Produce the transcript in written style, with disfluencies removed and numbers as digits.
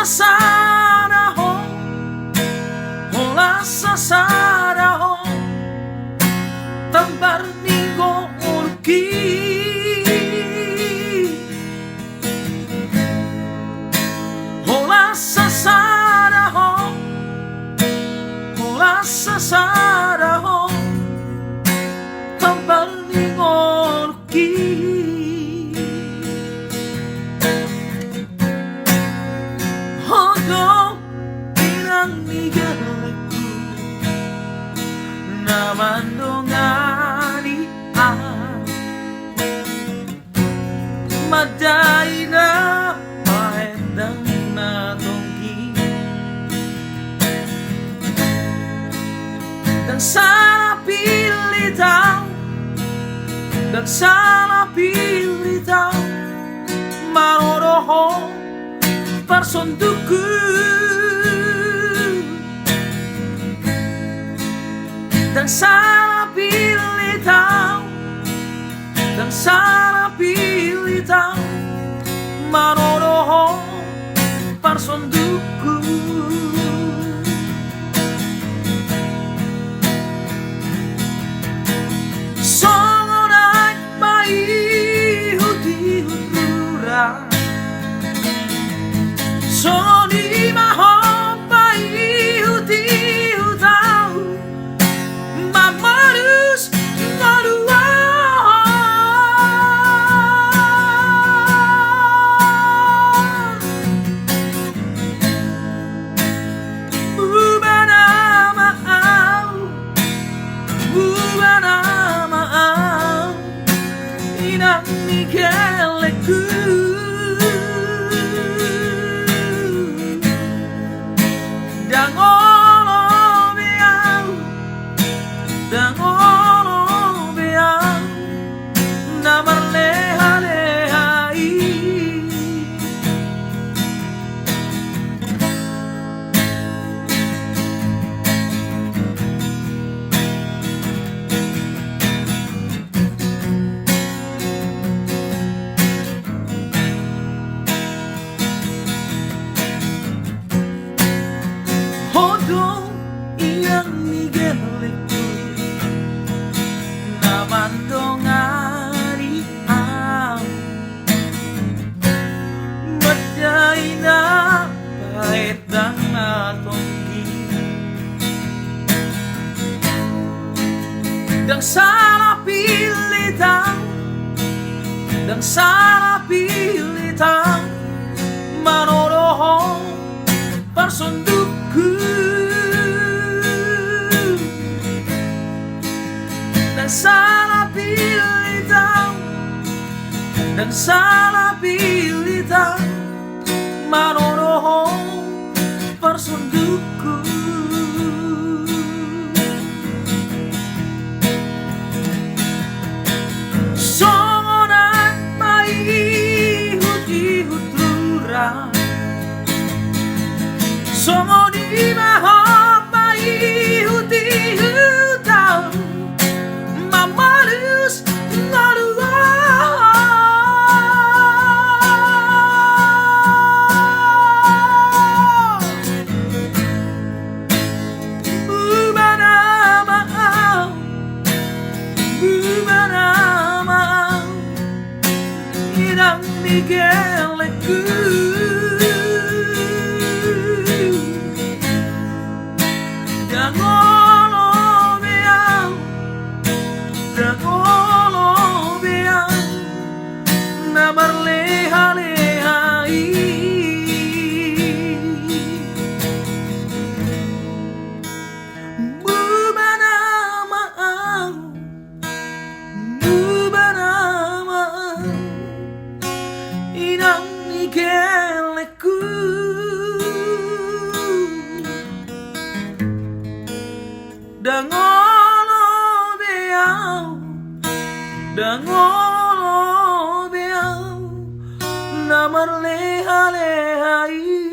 sasaraho, hola sasaraho, tambar nigo urki. Hola sasaraho, hola sasaraho, tambar nigo urki. Namandongani maday na paendang natonggi dan sana pilitaw maroroho parsonduku dan sana pilitaw maroroho parsonduku. Songonak mai huti hutura soni maho mai huti hutau mamarus ngalua Migueleku dangolo biau namar leha-lehai Iang Migueleku namandongani maday na paedang natonggi dan sana pilitaw maroroho parsonduku dan sana pilitaw maroroho parsonduku. Songonak mai huti hutura songo di maho mai huti hutau mamalus ngalua Iang Migueleku dangolo biau namar leha-lehai Iang Migueleku dangolo biau namar leha-lehai